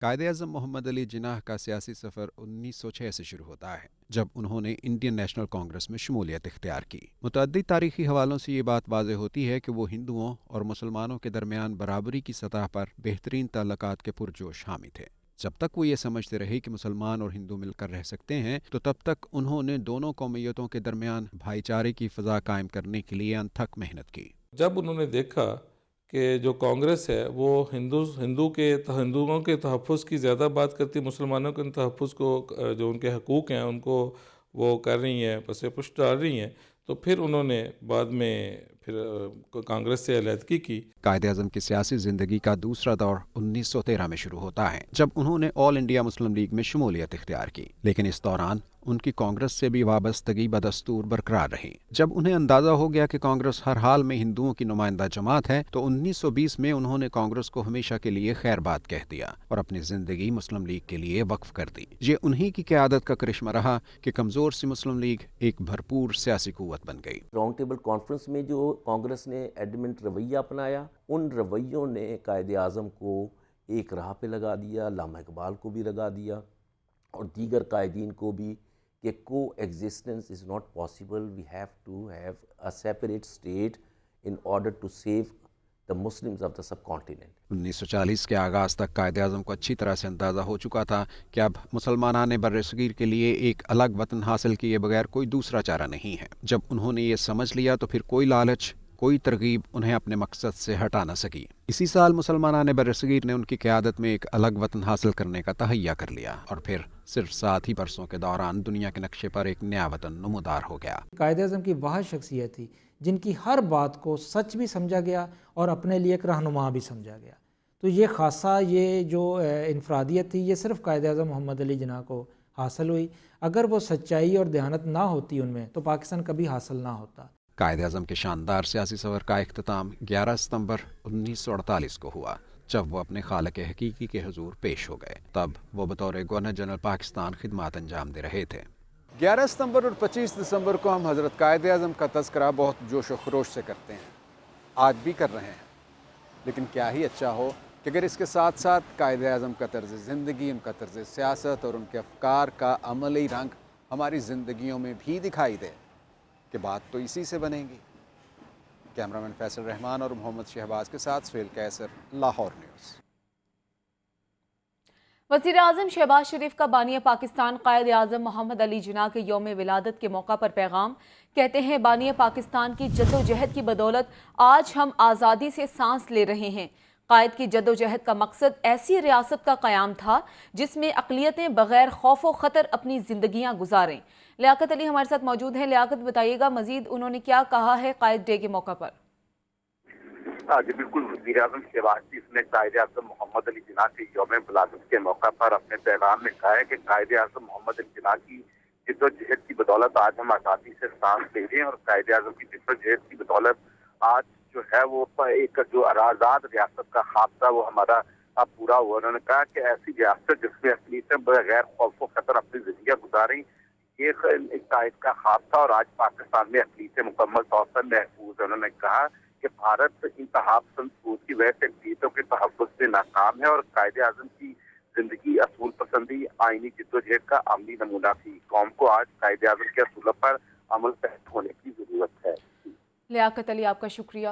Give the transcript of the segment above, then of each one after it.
قائد اعظم محمد علی جناح کا سیاسی سفر 1906 سے شروع ہوتا ہے، جب انہوں نے انڈین نیشنل کانگریس میں شمولیت اختیار کی۔ متعدد تاریخی حوالوں سے یہ بات واضح ہوتی ہے کہ وہ ہندوؤں اور مسلمانوں کے درمیان برابری کی سطح پر بہترین تعلقات کے پرجوش حامی تھے۔ جب تک وہ یہ سمجھتے رہے کہ مسلمان اور ہندو مل کر رہ سکتے ہیں، تو تب تک انہوں نے دونوں قومیتوں کے درمیان بھائی چارے کی فضا قائم کرنے کے لیے انتھک محنت کی۔ جب انہوں نے دیکھا کہ جو کانگریس ہے وہ ہندوؤں کے تحفظ کی زیادہ بات کرتی، مسلمانوں کے تحفظ کو، جو ان کے حقوق ہیں ان کو وہ کر رہی ہیں، پس پشت ڈال رہی ہیں، تو پھر انہوں نے بعد میں کانگریس سے علیحدگی کی۔ قائد اعظم کی سیاسی زندگی کا دوسرا دور 1913 میں شروع ہوتا ہے، جب انہوں نے آل انڈیا مسلم لیگ میں شمولیت اختیار کی، لیکن اس دوران ان کی کانگریس سے بھی وابستگی بدستور برقرار رہی۔ جب انہیں اندازہ ہو گیا کہ کانگریس ہر حال میں ہندوؤں کی نمائندہ جماعت ہے، تو 1920 میں انہوں نے کانگریس کو ہمیشہ کے لیے خیر بات کہہ دیا اور اپنی زندگی مسلم لیگ کے لیے وقف کر دی۔ یہ انہی کی قیادت کا کرشمہ رہا کہ کمزور سی مسلم لیگ ایک بھرپور سیاسی قوت بن گئی۔ راؤنڈ ٹیبل کانفرنس میں جو کانگریس نے ایڈمنٹ رویہ اپنایا، ان رویوں نے قائد اعظم کو ایک راہ پہ لگا دیا، علامہ اقبال کو بھی لگا دیا اور دیگر قائدین کو بھی، کہ کو existence is not possible, we have to have a separate state in order to save the Muslims of the سب کانٹیننٹ۔ 1940 کے آغاز تک قائد اعظم کو اچھی طرح سے اندازہ ہو چکا تھا کہ اب مسلمانان بر صغیر کے لیے ایک الگ وطن حاصل کیے بغیر کوئی دوسرا چارہ نہیں ہے۔ جب انہوں نے یہ سمجھ لیا تو پھر کوئی لالچ، کوئی ترغیب انہیں اپنے مقصد سے ہٹا نہ سکی۔ اسی سال مسلمانان بر صغیر نے ان کی قیادت میں ایک الگ وطن حاصل کرنے کا تہیہ کر لیا، اور پھر صرف 7 ہی برسوں کے دوران دنیا کے نقشے پر ایک نیا وطن نمودار ہو گیا۔ قائد اعظم کی وہ شخصیت تھی جن کی ہر بات کو سچ بھی سمجھا گیا اور اپنے لیے ایک رہنما بھی سمجھا گیا۔ تو یہ خاصہ، یہ جو انفرادیت تھی، یہ صرف قائد اعظم محمد علی جناح کو حاصل ہوئی۔ اگر وہ سچائی اور دیانت نہ ہوتی ان میں، تو پاکستان کبھی حاصل نہ ہوتا۔ قائد اعظم کے شاندار سیاسی سفر کا اختتام 11 ستمبر 1948 کو ہوا، جب وہ اپنے خالق حقیقی کے حضور پیش ہو گئے۔ تب وہ بطور گورنر جنرل پاکستان خدمات انجام دے رہے تھے۔ 11 ستمبر اور 25 دسمبر کو ہم حضرت قائد اعظم کا تذکرہ بہت جوش و خروش سے کرتے ہیں، آج بھی کر رہے ہیں، لیکن کیا ہی اچھا ہو کہ اگر اس کے ساتھ ساتھ قائد اعظم کا طرز زندگی، ان کا طرز سیاست اور ان کے افکار کا عملی رنگ ہماری زندگیوں میں بھی دکھائی دے، کہ بات تو اسی سے بنے گی۔ کیمرامین فیصل رحمان اور محمد شہباز کے ساتھ سہیل کیسر، لاہور نیوز۔ وزیر اعظم شہباز شریف کا بانی پاکستان قائد اعظم محمد علی جناح کے یوم ولادت کے موقع پر پیغام، کہتے ہیں بانی پاکستان کی جدوجہد کی بدولت آج ہم آزادی سے سانس لے رہے ہیں۔ قائد کی جدوجہد کا مقصد ایسی ریاست کا قیام تھا جس میں اقلیتیں بغیر خوف و خطر اپنی زندگیاں گزاریں۔ لیاقت علی ہمارے ساتھ موجود ہیں۔ لیاقت، بتائیے گا مزید انہوں نے کیا کہا ہے قائد ڈے کے موقع پر؟ جی بالکل، وزیر اعظم شہباز شریف نے قائد اعظم محمد علی جناح کے یوم ولادت کے موقع پر اپنے پیغام میں کہا ہے کہ قائد اعظم محمد علی جناح کی جدوجہد کی بدولت آج ہم آزادی سے سانس لے رہے ہیں، اور قائد اعظم کی جدوجہد کی بدولت آج جو ہے وہ ایک جو آزاد ریاست کا خواب تھا وہ ہمارا اب پورا ہوا۔ انہوں نے کہا کہ ایسی ریاست جس میں اقلیتیں بغیر خوف و خطر اپنی زندگیاں گزاریں، یہ ایک قائد کا خواب تھا، اور آج پاکستان میں اقلیتیں مکمل طور پر محفوظ ہیں۔ انہوں نے کہا کہ بھارت انتہا پسند سوچ کی وجہ سے اقلیتوں کے تحفظ سے ناکام ہے، اور قائد اعظم کی زندگی اصول پسندی آئینی جدوجہد کا عملی نمونہ تھی۔ قوم کو آج قائد اعظم کے اصولوں پر عمل پیرا ہونے کی ضرورت ہے۔ لیاقت علی، آپ کا شکریہ۔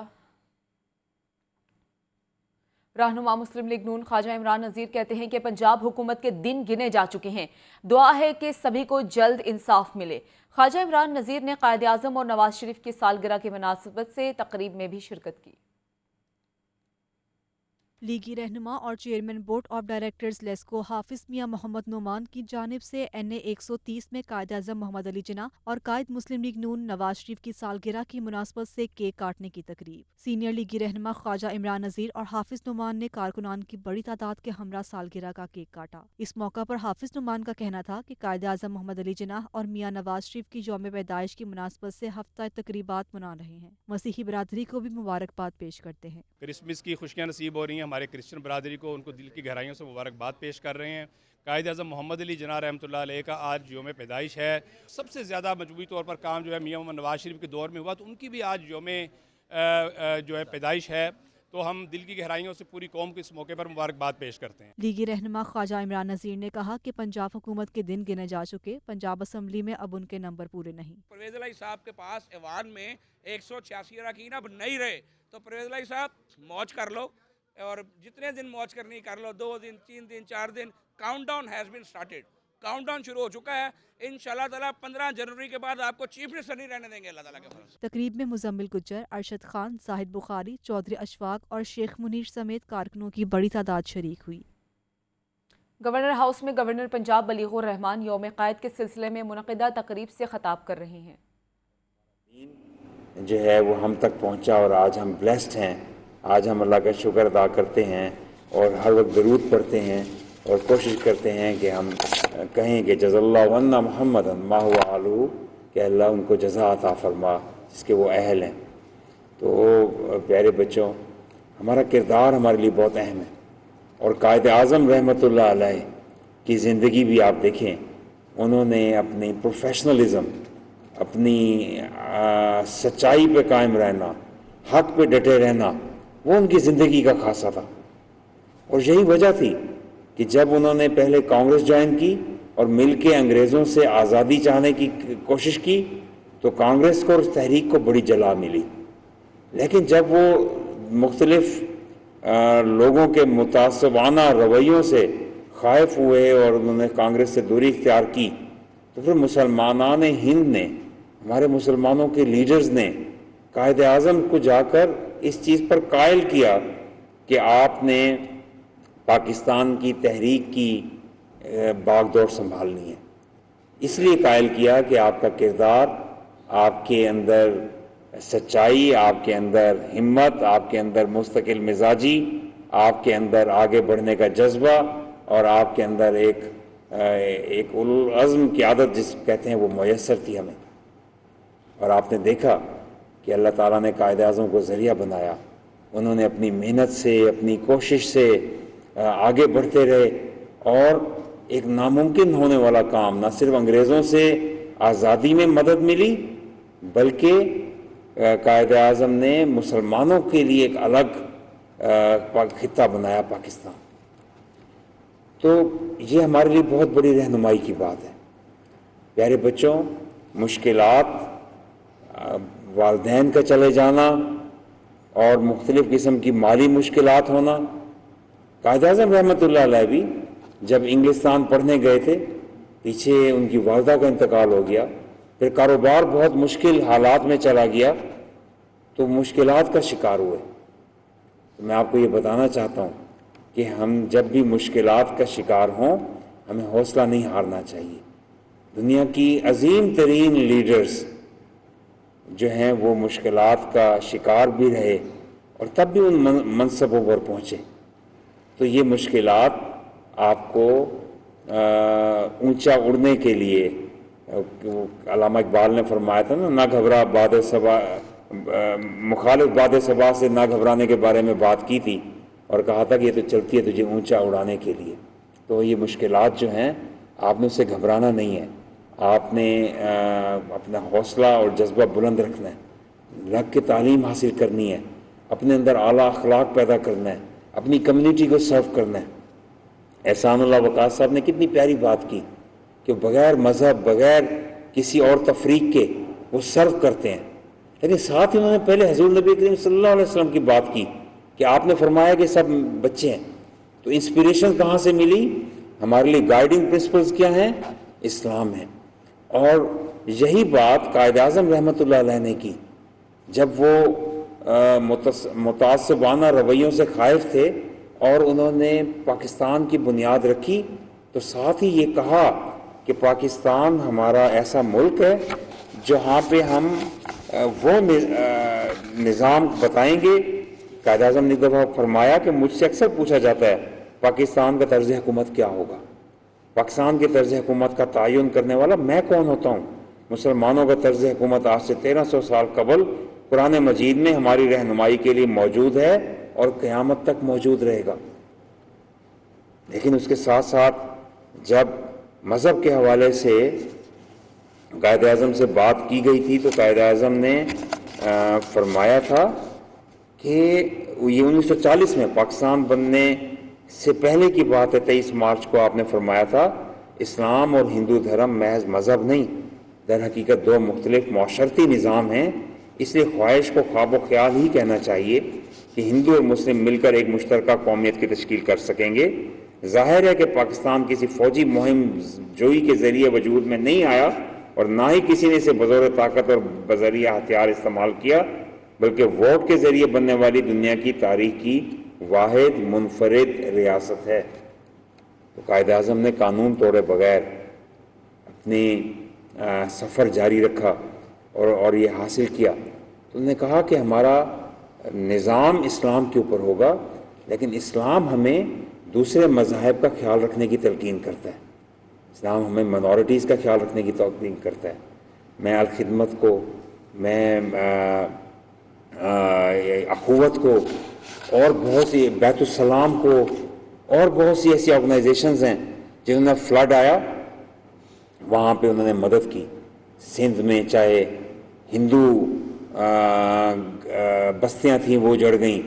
رہنما مسلم لیگ نون خواجہ عمران نذیر کہتے ہیں کہ پنجاب حکومت کے دن گنے جا چکے ہیں، دعا ہے کہ سبھی کو جلد انصاف ملے۔ خواجہ عمران نذیر نے قائد اعظم اور نواز شریف کی سالگرہ کی مناسبت سے تقریب میں بھی شرکت کی۔ لیگی رہنما اور chairman board of directors LESCO حافظ میاں محمد نعمان کی جانب سے NA 130 میں قائد اعظم محمد علی جناح اور قائد مسلم لیگ نون نواز شریف کی سالگرہ کی مناسبت سے کیک کاٹنے کی تقریب۔ سینئر لیگی رہنما خواجہ عمران نذیر اور حافظ نعمان نے کارکنان کی بڑی تعداد کے ہمراہ سالگرہ کا کیک کاٹا۔ اس موقع پر حافظ نعمان کا کہنا تھا کہ قائد اعظم محمد علی جناح اور میاں نواز شریف کی یوم پیدائش کی مناسبت سے ہفتہ تقریبات منا رہے ہیں۔ مسیحی برادری کو بھی مبارکباد پیش کرتے ہیں۔ کرسمس کی خوشیاں نصیب ہو رہی ہیں ہمارے کرسچن برادری کو، ان کو دل کی گہرائیوں سے مبارکباد پیش کر رہے ہیں۔ قائد اعظم محمد علی جناح رحمۃ اللہ علیہ کا آج یوم پیدائش ہے۔ سب سے زیادہ مجموعی طور پر کام جو ہے میاں محمد نواز شریف کے دور میں ہوا، تو ان کی بھی آج یوم جو ہے پیدائش ہے۔ تو ہم دل کی گہرائیوں سے پوری قوم کو اس موقع پر مبارکباد پیش کرتے ہیں۔ لیگی رہنما خواجہ عمران نذیر نے کہا کہ پنجاب حکومت کے دن گنے جا چکے، پنجاب اسمبلی میں اب ان کے نمبر پورے نہیں۔ پرویز الہی صاحب کے پاس ایوان میں 186 اراکین اب نہیں رہے، تو پرویز الہی صاحب موج کر لو، اور جتنے دن موج کرنی کر لو، 2 دن 3 دن 4 دن، count down has been started, count down شروع ہو چکا ہے۔ انشاءاللہ تعالیٰ 15 جنوری کے بعد آپ کو چیف منسٹر نہیں رہنے دیں گے اللہ تعالیٰ کے فضل سے۔ تقریب میں مزمل گجر، ارشد خان، زاہد بخاری، چودھری اشفاق اور شیخ منیر سمیت کارکنوں کی بڑی تعداد شریک ہوئی۔ گورنر ہاؤس میں گورنر پنجاب بلیغ الرحمان یوم قائد کے سلسلے میں منعقدہ تقریب سے خطاب کر رہے ہیں۔ جو ہے وہ ہم تک پہنچا اور آج ہم بلیسڈ ہیں، آج ہم اللہ کا شکر ادا کرتے ہیں اور ہر وقت درود پڑھتے ہیں اور کوشش کرتے ہیں کہ ہم کہیں کہ جزا اللہ عنا محمد ما هو اہلہ، کہ اللہ ان کو جزا عطا فرما جس کے وہ اہل ہیں۔ تو پیارے بچوں، ہمارا کردار ہمارے لیے بہت اہم ہے، اور قائد اعظم رحمۃ اللہ علیہ کی زندگی بھی آپ دیکھیں، انہوں نے اپنی پروفیشنلزم، اپنی سچائی پہ قائم رہنا، حق پہ ڈٹے رہنا، وہ ان کی زندگی کا خاصہ تھا۔ اور یہی وجہ تھی کہ جب انہوں نے پہلے کانگریس جوائن کی اور مل کے انگریزوں سے آزادی چاہنے کی کوشش کی تو کانگریس کو اور اس تحریک کو بڑی جلا ملی، لیکن جب وہ مختلف لوگوں کے متعصبانہ رویوں سے خائف ہوئے اور انہوں نے کانگریس سے دوری اختیار کی، تو پھر مسلمانان ہند نے، ہمارے مسلمانوں کے لیڈرز نے قائد اعظم کو جا کر اس چیز پر قائل کیا کہ آپ نے پاکستان کی تحریک کی باغ دوڑ سنبھالنی ہے۔ اس لیے قائل کیا کہ آپ کا کردار، آپ کے اندر سچائی، آپ کے اندر ہمت، آپ کے اندر مستقل مزاجی، آپ کے اندر آگے بڑھنے کا جذبہ، اور آپ کے اندر ایک اولوالعزم کی عادت جس کہتے ہیں وہ میسر تھی ہمیں۔ اور آپ نے دیکھا کہ اللہ تعالیٰ نے قائد اعظم کو ذریعہ بنایا، انہوں نے اپنی محنت سے، اپنی کوشش سے آگے بڑھتے رہے، اور ایک ناممکن ہونے والا کام، نہ صرف انگریزوں سے آزادی میں مدد ملی بلکہ قائد اعظم نے مسلمانوں کے لیے ایک الگ خطہ بنایا پاکستان۔ تو یہ ہمارے لیے بہت بڑی رہنمائی کی بات ہے۔ پیارے بچوں، مشکلات، والدین کا چلے جانا اور مختلف قسم کی مالی مشکلات ہونا، قائد اعظم رحمۃ اللہ علیہ بھی جب انگلستان پڑھنے گئے تھے، پیچھے ان کی والدہ کا انتقال ہو گیا، پھر کاروبار بہت مشکل حالات میں چلا گیا، تو مشکلات کا شکار ہوئے۔ تو میں آپ کو یہ بتانا چاہتا ہوں کہ ہم جب بھی مشکلات کا شکار ہوں، ہمیں حوصلہ نہیں ہارنا چاہیے۔ دنیا کی عظیم ترین لیڈرز جو ہیں وہ مشکلات کا شکار بھی رہے اور تب بھی ان منصبوں پر پہنچے۔ تو یہ مشکلات آپ کو اونچا اڑنے کے لیے، علامہ اقبال نے فرمایا تھا نا، نہ گھبرا باد صبا، مخالف باد صبا سے نہ گھبرانے کے بارے میں بات کی تھی، اور کہا تھا کہ یہ تو چلتی ہے تجھے اونچا اڑانے کے لیے۔ تو یہ مشکلات جو ہیں، آپ نے اس سے گھبرانا نہیں ہے، آپ نے اپنا حوصلہ اور جذبہ بلند رکھنا ہے، لگ کے تعلیم حاصل کرنی ہے، اپنے اندر اعلیٰ اخلاق پیدا کرنا ہے، اپنی کمیونٹی کو سرو کرنا ہے۔ احسان اللہ وقاص صاحب نے کتنی پیاری بات کی کہ بغیر مذہب، بغیر کسی اور تفریق کے وہ سرو کرتے ہیں، لیکن ساتھ ہی انہوں نے پہلے حضور نبی کریم صلی اللہ علیہ وسلم کی بات کی کہ آپ نے فرمایا کہ سب بچے ہیں۔ تو انسپریشن کہاں سے ملی؟ ہمارے لیے گائیڈنگ پرنسپلز کیا ہیں؟ اسلام ہے۔ اور یہی بات قائد اعظم رحمۃ اللہ علیہ نے کی جب وہ متعصبانہ رویوں سے خائف تھے اور انہوں نے پاکستان کی بنیاد رکھی، تو ساتھ ہی یہ کہا کہ پاکستان ہمارا ایسا ملک ہے جہاں پہ ہم وہ نظام بتائیں گے۔ قائد اعظم نے دفعہ فرمایا کہ مجھ سے اکثر پوچھا جاتا ہے پاکستان کا طرز حکومت کیا ہوگا، پاکستان کے طرز حکومت کا تعین کرنے والا میں کون ہوتا ہوں؟ مسلمانوں کا طرز حکومت آج سے 1300 سال قبل قرآن مجید میں ہماری رہنمائی کے لیے موجود ہے اور قیامت تک موجود رہے گا۔ لیکن اس کے ساتھ ساتھ جب مذہب کے حوالے سے قائد اعظم سے بات کی گئی تھی تو قائد اعظم نے فرمایا تھا کہ یہ 1940 میں پاکستان بننے سے پہلے کی بات ہے، 23 مارچ کو آپ نے فرمایا تھا اسلام اور ہندو دھرم محض مذہب نہیں، در حقیقت دو مختلف معاشرتی نظام ہیں، اس لیے خواہش کو خواب و خیال ہی کہنا چاہیے کہ ہندو اور مسلم مل کر ایک مشترکہ قومیت کی تشکیل کر سکیں گے۔ ظاہر ہے کہ پاکستان کسی فوجی مہم جوئی کے ذریعے وجود میں نہیں آیا اور نہ ہی کسی نے اسے بزور طاقت اور بذریعہ ہتھیار استعمال کیا، بلکہ ووٹ کے ذریعے بننے والی دنیا کی تاریخ کی واحد منفرد ریاست ہے۔ تو قائد اعظم نے قانون توڑے بغیر اپنی سفر جاری رکھا اور یہ حاصل کیا۔ تو انہوں نے کہا کہ ہمارا نظام اسلام کے اوپر ہوگا، لیکن اسلام ہمیں دوسرے مذاہب کا خیال رکھنے کی تلقین کرتا ہے، اسلام ہمیں منورٹیز کا خیال رکھنے کی تلقین کرتا ہے۔ میں الخدمت کو، میں اخوت کو، اور بہت سی بیت السلام کو، اور بہت سی ایسی آرگنائزیشنز ہیں جنہوں نے فلڈ آیا وہاں پہ انہوں نے مدد کی۔ سندھ میں چاہے ہندو بستیاں تھیں وہ جڑ گئیں،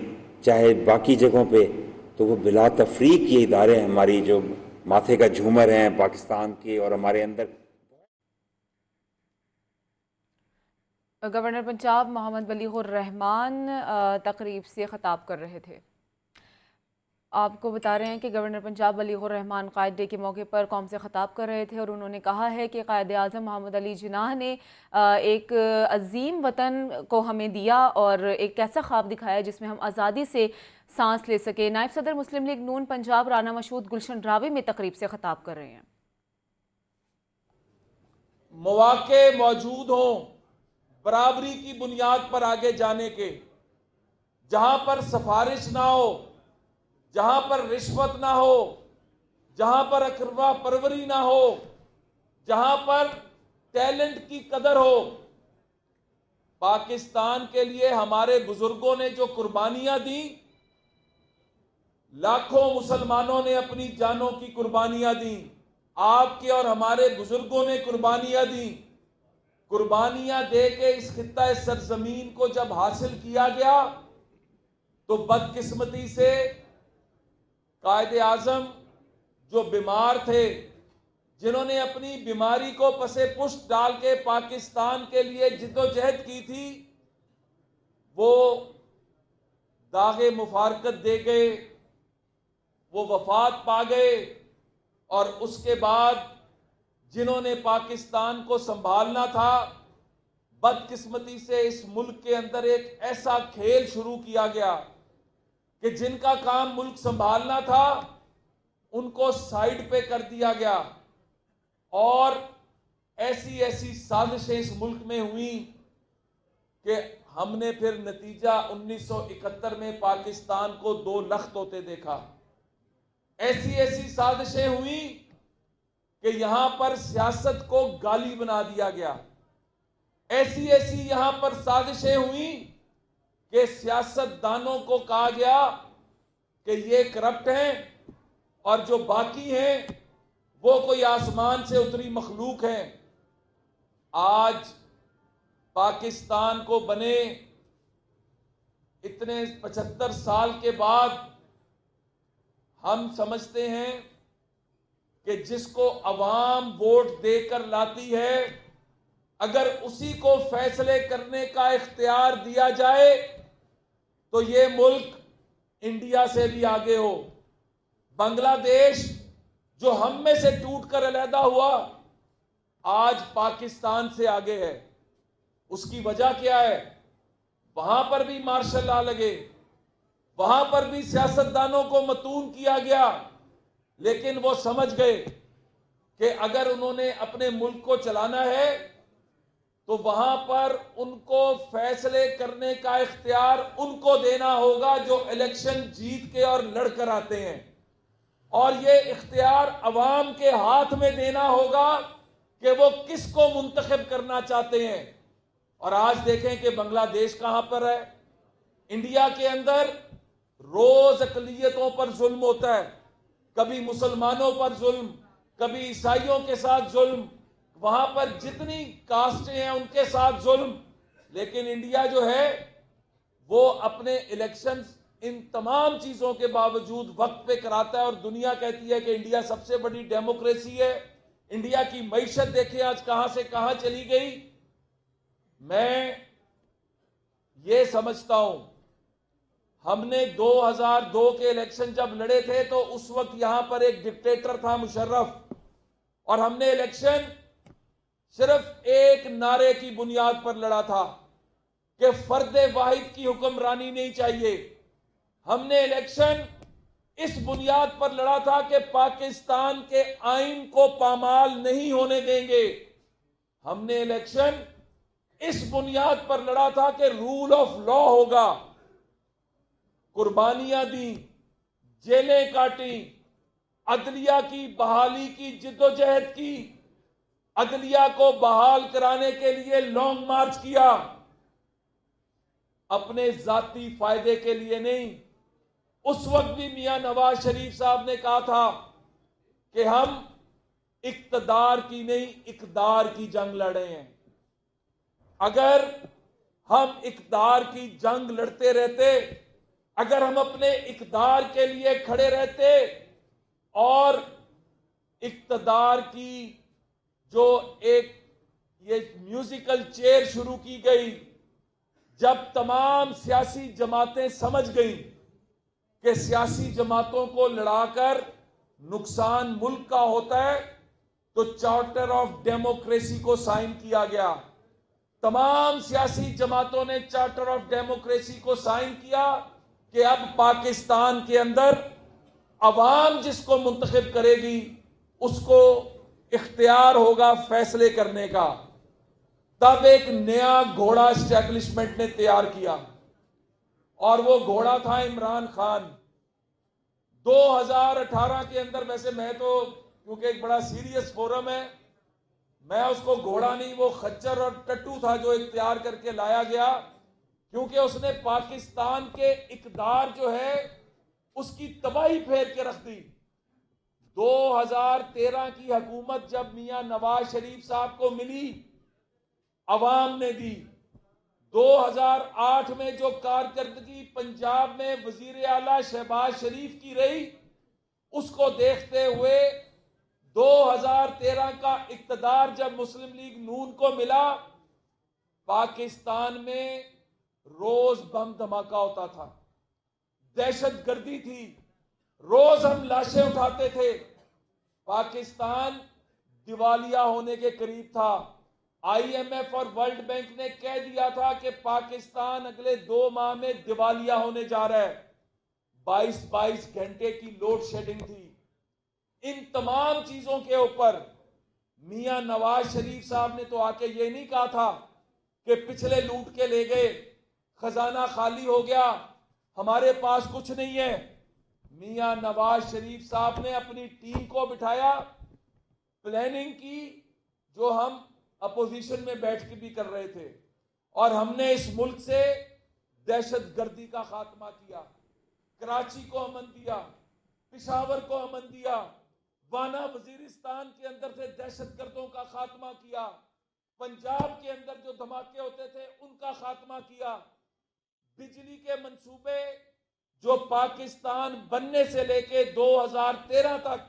چاہے باقی جگہوں پہ، تو وہ بلا تفریق یہ ادارے ہیں ہماری جو ماتھے کا جھومر ہیں پاکستان کے اور ہمارے اندر۔ گورنر پنجاب محمد بلیغ الرحمان تقریب سے خطاب کر رہے تھے۔ آپ کو بتا رہے ہیں کہ گورنر پنجاب بلیغ الرحمان قائد ڈے کے موقع پر قوم سے خطاب کر رہے تھے، اور انہوں نے کہا ہے کہ قائد اعظم محمد علی جناح نے ایک عظیم وطن کو ہمیں دیا اور ایک ایسا خواب دکھایا جس میں ہم آزادی سے سانس لے سکے۔ نائب صدر مسلم لیگ نون پنجاب رانا مشہود گلشن راوی میں تقریب سے خطاب کر رہے ہیں۔ مواقع موجود ہوں برابری کی بنیاد پر آگے جانے کے، جہاں پر سفارش نہ ہو، جہاں پر رشوت نہ ہو، جہاں پر اقربا پروری نہ ہو، جہاں پر ٹیلنٹ کی قدر ہو۔ پاکستان کے لیے ہمارے بزرگوں نے جو قربانیاں دیں، لاکھوں مسلمانوں نے اپنی جانوں کی قربانیاں دیں، آپ کے اور ہمارے بزرگوں نے قربانیاں دیں۔ قربانیاں دے کے اس خطہ سرزمین کو جب حاصل کیا گیا تو بدقسمتی سے قائد اعظم جو بیمار تھے، جنہوں نے اپنی بیماری کو پسے پشت ڈال کے پاکستان کے لیے جدوجہد کی تھی، وہ داغ مفارقت دے گئے، وہ وفات پا گئے، اور اس کے بعد جنہوں نے پاکستان کو سنبھالنا تھا، بدقسمتی سے اس ملک کے اندر ایک ایسا کھیل شروع کیا گیا کہ جن کا کام ملک سنبھالنا تھا ان کو سائیڈ پہ کر دیا گیا، اور ایسی سازشیں اس ملک میں ہوئیں کہ ہم نے پھر نتیجہ 1971 میں پاکستان کو 2 لخت ہوتے دیکھا۔ ایسی سازشیں ہوئیں کہ یہاں پر سیاست کو گالی بنا دیا گیا، ایسی یہاں پر سازشیں ہوئیں کہ سیاست دانوں کو کہا گیا کہ یہ کرپٹ ہیں اور جو باقی ہیں وہ کوئی آسمان سے اتری مخلوق ہیں۔ آج پاکستان کو بنے اتنے 75 سال کے بعد ہم سمجھتے ہیں کہ جس کو عوام ووٹ دے کر لاتی ہے، اگر اسی کو فیصلے کرنے کا اختیار دیا جائے تو یہ ملک انڈیا سے بھی آگے ہو۔ بنگلہ دیش جو ہم میں سے ٹوٹ کر علیحدہ ہوا، آج پاکستان سے آگے ہے۔ اس کی وجہ کیا ہے؟ وہاں پر بھی مارشل لا لگے، وہاں پر بھی سیاستدانوں کو متون کیا گیا، لیکن وہ سمجھ گئے کہ اگر انہوں نے اپنے ملک کو چلانا ہے تو وہاں پر ان کو فیصلے کرنے کا اختیار ان کو دینا ہوگا جو الیکشن جیت کے اور لڑ کر آتے ہیں، اور یہ اختیار عوام کے ہاتھ میں دینا ہوگا کہ وہ کس کو منتخب کرنا چاہتے ہیں۔ اور آج دیکھیں کہ بنگلہ دیش کہاں پر ہے۔ انڈیا کے اندر روز اقلیتوں پر ظلم ہوتا ہے، کبھی مسلمانوں پر ظلم، کبھی عیسائیوں کے ساتھ ظلم، وہاں پر جتنی کاسٹیں ہیں ان کے ساتھ ظلم، لیکن انڈیا جو ہے وہ اپنے الیکشنز इन तमाम चीज़ों के बावजूद वक्त पे कराता है, और दुनिया कहती है कि इंडिया सबसे बड़ी डेमोक्रेसी है। इंडिया की मईशत देखें आज कहाँ से कहाँ चली गई। मैं ये समझता हूं, हमने 2002 के इलेक्शन जब लड़े थे तो उस वक्त यहां पर एक डिक्टेटर था मुशर्रफ, और हमने इलेक्शन सिर्फ एक नारे की बुनियाद पर लड़ा था कि फर्दे वाहिद की हुक्मरानी नहीं चाहिए। हमने इलेक्शन इस बुनियाद पर लड़ा था कि पाकिस्तान के आइन को पामाल नहीं होने देंगे। हमने इलेक्शन इस बुनियाद पर लड़ा था कि रूल ऑफ लॉ होगा। कुर्बानियां दी, जेलें काटी, अदलिया की बहाली की जिद्दोजहद की, अदलिया को बहाल कराने के लिए लॉन्ग मार्च किया, अपने जाती फायदे के लिए नहीं। उस वक्त भी मियां नवाज शरीफ साहब ने कहा था कि हम इक्तदार की नहीं इकदार की जंग लड़े हैं। अगर हम इकदार की जंग लड़ते रहते, अगर हम अपने इकदार के लिए खड़े रहते, और इक्तदार की जो एक ये म्यूजिकल चेयर शुरू की गई, जब तमाम सियासी जमातें समझ गई कि सियासी जमातों को लड़ाकर नुकसान मुल्क का होता है, तो चार्टर ऑफ डेमोक्रेसी को साइन किया गया। तमाम सियासी जमातों ने चार्टर ऑफ डेमोक्रेसी को साइन किया कि अब पाकिस्तान के अंदर अवाम जिसको मुंतखब करेगी उसको इख्तियार होगा फैसले करने का। तब एक नया घोड़ा एस्टेब्लिशमेंट ने तैयार किया, और वो घोड़ा था इमरान खान। 2018 के अंदर, वैसे मैं तो क्योंकि एक बड़ा सीरियस फोरम है, मैं उसको घोड़ा नहीं, वो खच्चर और टट्टू था जो इख्तियार करके लाया गया, क्योंकि उसने पाकिस्तान के इकदार जो है उसकी तबाही फेर के रख दी। 2013 की हुकूमत जब मियां नवाज शरीफ साहब को मिली, अवाम ने दी। 2008 में जो कारकर्दगी पंजाब में वजीर आला शहबाज शरीफ की रही, उसको देखते हुए 2013 का इक्तदार जब मुस्लिम लीग नून को मिला, पाकिस्तान में रोज बम धमाका होता था, दहशत गर्दी थी, रोज हम लाशें उठाते थे। पाकिस्तान दिवालिया होने के करीब था। IMF और वर्ल्ड बैंक ने कह दिया था कि पाकिस्तान अगले 2 माह में दिवालिया होने जा रहा है। 22-22 घंटे की लोड शेडिंग थी। इन तमाम चीजों के ऊपर मियां नवाज शरीफ साहब ने तो आके ये नहीं कहा था कि पिछले लूट के ले गए, खजाना खाली हो गया, हमारे पास कुछ नहीं है। मियां नवाज शरीफ साहब ने अपनी टीम को बिठाया, प्लानिंग की, जो हम अपोजिशन में बैठ के भी कर रहे थे, और हमने इस मुल्क से दहशत गर्दी का खात्मा किया। कराची को अमन दिया, पिशावर को अमन दिया, वाना वजीरिस्तान के अंदर से दहशत गर्दों का खात्मा किया, पंजाब के अंदर जो धमाके होते थे उनका खात्मा किया। बिजली के मंसूबे जो पाकिस्तान बनने से लेके 2013 तक।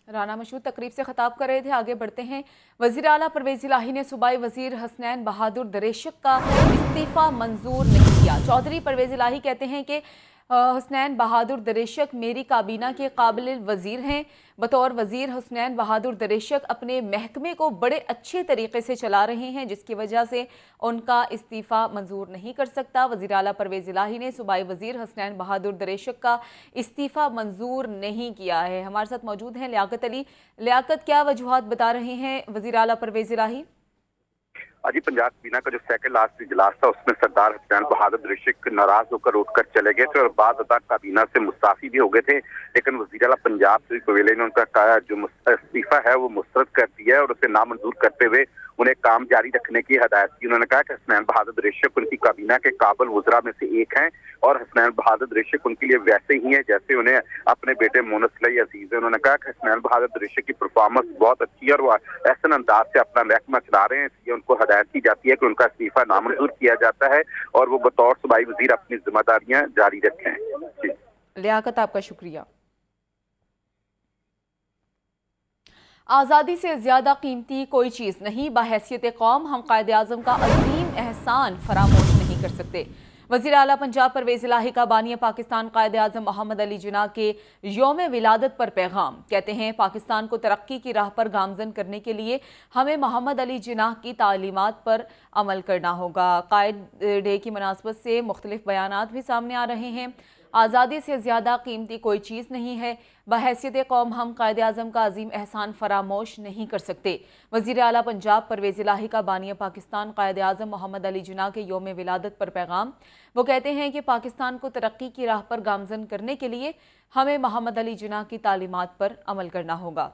राना मशहूद तकरीब से खिताब कर रहे थे। आगे बढ़ते हैं। वज़ीर आला परवेज़ इलाही ने सूबाई वज़ीर हसनैन बहादुर दरेशक का इस्तीफ़ा मंजूर नहीं किया। चौधरी परवेज़ इलाही कहते हैं कि हसनैन बहादुर दरेशक मेरी काबीना के काबिल वज़ीर हैं। बतौर वज़ीर हसनैन बहादुर दरेशक अपने महकमे को बड़े अच्छे तरीके से चला रहे हैं, जिसकी वजह से उनका इस्तीफ़ा मंजूर नहीं कर सकता। वज़ीर आला परवेज़ इलाही ने सूबाई वज़ीर हसनैन बहादुर दरेशक का इस्तीफ़ा मंजूर नहीं किया है। हमारे साथ मौजूद हैं लियाकत अली। लियाकत, क्या वजूहात बता रहे हैं वज़ीर आला परवेज़ इलाही? आज पंजाब काबीना का जो सेकंड लास्ट इजलास था उसमें सरदार हसनैन बहादुर दरेशक नाराज होकर उठकर चले गए थे और बाद अदा काबीना से मुस्ताफी भी हो गए थे। लेकिन वज़ीर आला पंजाब से पवेले ने उनका जो इस्तीफा है वो मुस्तरद कर दिया है और उसे नामंजूर करते हुए उन्हें काम जारी रखने की हदायत की। उन्होंने कहा कि हसनैन बहादुर रिशिक उनकी काबीना के काबिल वज़रा में से एक हैं और हसनैन बहादुर रिशिक उनके लिए वैसे ही हैं जैसे उन्हें अपने बेटे मोनसलई अजीज है। उन्होंने कहा कि हसनैन बहादुर रिशिक की परफॉर्मेंस बहुत अच्छी है और वो ऐसे अंदाज से अपना महकमा चला रहे हैं, इसलिए उनको हदायत की जाती है कि उनका इस्तीफा नामंजूर किया जाता है और वो बतौर सूबाई वजीर अपनी जिम्मेदारियां जारी रखें। जी लियाकत, आपका शुक्रिया। आज़ादी से ज़्यादा कीमती कोई चीज़ नहीं, बहैसियत कौम हम कायद आज़म का अजीम एहसान फरामोश नहीं कर सकते। वज़ीर आला पंजाब परवेज़ इलाही का बानी पाकिस्तान कायद आज़म मोहम्मद अली जिन्ना के यौम विलादत पर पैगाम। कहते हैं पाकिस्तान को तरक्की की राह पर गामज़न करने के लिए हमें मोहम्मद अली जिन्ना की तालीमात पर अमल करना होगा। कायद डे की मुनासबत से मुख्तलिफ बयानात भी सामने आ रहे हैं। आज़ादी से ज़्यादा कीमती कोई चीज़ नहीं है, बहैसियत कौम हम कायद आज़म का अजीम एहसान फरामोश नहीं कर सकते। वज़ीर आला पंजाब परवेज़ इलाही का बानी पाकिस्तान कायद आज़म मोहम्मद अली जिन्ना के यौम विलादत पर पैगाम। वो कहते हैं कि पाकिस्तान को तरक्की की राह पर गामज़न करने के लिए हमें मोहम्मद अली जिन्ना की तालीमात पर अमल करना होगा।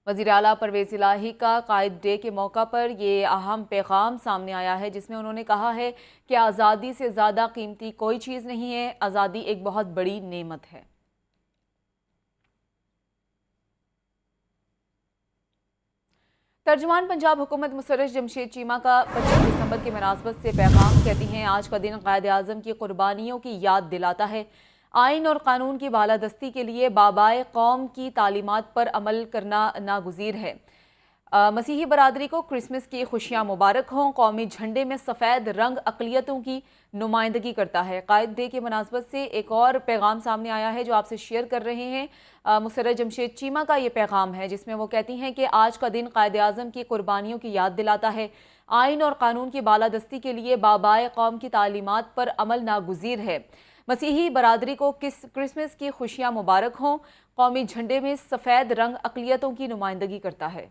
वज़ीर आला परवेज़ इलाही का कायद डे के मौका पर ये अहम पैगाम सामने आया है, जिसमें उन्होंने कहा है कि आज़ादी से ज़्यादा कीमती कोई चीज़ नहीं है, आज़ादी एक बहुत बड़ी नेमत है। तर्जुमान पंजाब हुकूमत मुसर्रिस जमशेद चीमा का 25 दिसंबर की मुनासबत से पैगाम। कहती हैं आज का दिन कायद आज़म की कुर्बानियों की याद दिलाता है। आइन और कानून की बालादस्ती के लिए बाबाए कौम की तालीमात पर अमल करना नागुज़ीर है। मसीही बरादरी को क्रिसमस की खुशियाँ मुबारक हों। कौमी झंडे में सफ़ेद रंग अक़लियतों की नुमाइंदगी करता है। कायद डे की मुनासबत से एक और पैगाम सामने आया है जो आपसे शेयर कर रहे हैं। मुसर्रत जमशेद चीमा का ये पैगाम है जिसमें वो कहती हैं कि आज का दिन कायद आज़म की कुर्बानियों की याद दिलाता है। आइन और कानून की बालादस्ती के लिए बाबाए कौम की तालीमात पर अमल नागुज़ीर है। मसीही बरादरी को क्रिसमस की खुशियाँ मुबारक हों। कौमी झंडे में सफ़ेद रंग अक़लियतों की नुमाइंदगी करता है।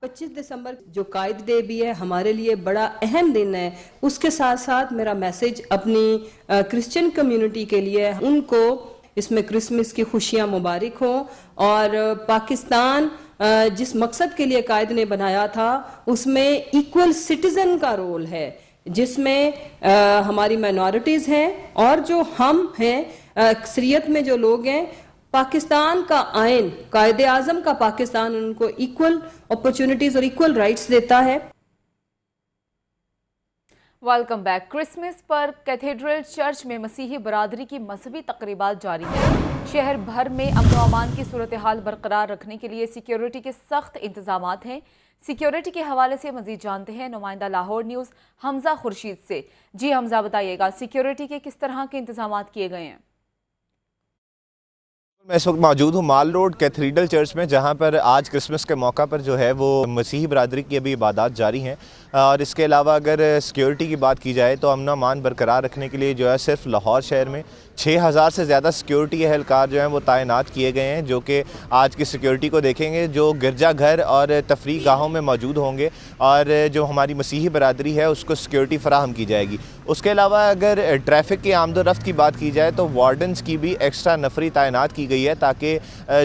25 दिसंबर जो कायद डे भी है हमारे लिए बड़ा अहम दिन है। उसके साथ साथ मेरा मैसेज अपनी क्रिश्चियन कम्युनिटी के लिए, उनको इसमें क्रिसमस की खुशियाँ मुबारक हों और पाकिस्तान जिस मकसद के लिए कायद ने बनाया था उसमें इक्वल सिटीज़न का रोल है, जिसमें हमारी माइनॉरिटीज़ हैं और जो हम हैं अक्सरियत में जो लोग हैं। पाकिस्तान का आइन, कायदे आज़म का पाकिस्तान उनको इक्वल अपॉर्चुनिटीज़ और इक्वल राइट्स देता है। Welcome back. क्रिसमस पर कैथेड्रल चर्च में मसीही बरादरी की मजहबी तकरीबात जारी हैं। शहर भर में अमन व अमान की सूरत हाल बरकरार रखने के लिए सिक्योरिटी के सख्त इंतजामात हैं। सिक्योरिटी के हवाले से मजीद जानते हैं नुमाइंदा लाहौर न्यूज़ हमजा खुर्शीद से। जी हमजा, बताइएगा सिक्योरिटी के किस तरह के इंतजामात किए गए हैं? मैं इस वक्त मौजूद हूँ माल रोड कैथेड्रल चर्च में, जहाँ पर आज क्रिसमस के मौका पर जो है वो मसीही बरादरी की अभी इबादत जारी हैं। और इसके अलावा अगर सिक्योरिटी की बात की जाए तो अमन अमान बरकरार रखने के लिए जो है सिर्फ लाहौर शहर में 6000 से ज़्यादा सिक्योरिटी एहलकार जो हैं वो तैनात किए गए हैं, जो कि आज की सिक्योरिटी को देखेंगे, जो गिरजाघर और तफरीह गाहों में मौजूद होंगे और जो हमारी मसीही बरादरी है उसको सिक्योरिटी फराहम की जाएगी। उसके अलावा अगर ट्रैफिक की आमदोरफ्त की बात की जाए तो वार्डन्स की भी एक्स्ट्रा नफरी तैनात की गई है ताकि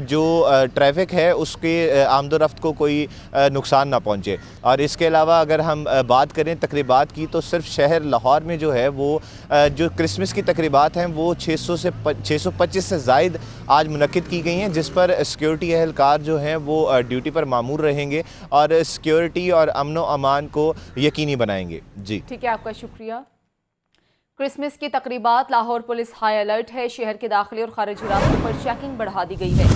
जो ट्रैफिक है उसके आमदोरफ्त को कोई नुकसान ना पहुँचे। और इसके अलावा अगर हम बात करें तकरीबात की तो सिर्फ शहर लाहौर में जो है वो जो क्रिसमस की तकरीबात हैं वो 625 से ज़ायद आज मुनक्किद की गई हैं, जिस पर सिक्योरिटी एहलकार जो हैं वो ड्यूटी पर मामूर रहेंगे और सिक्योरिटी और अमन व अमान को यकीनी बनाएंगे। जी ठीक है, आपका शुक्रिया। क्रिसमस की तकरीबात, लाहौर पुलिस हाई अलर्ट है। शहर के दाखिली और खारिजी रास्तों पर चेकिंग बढ़ा दी गई है।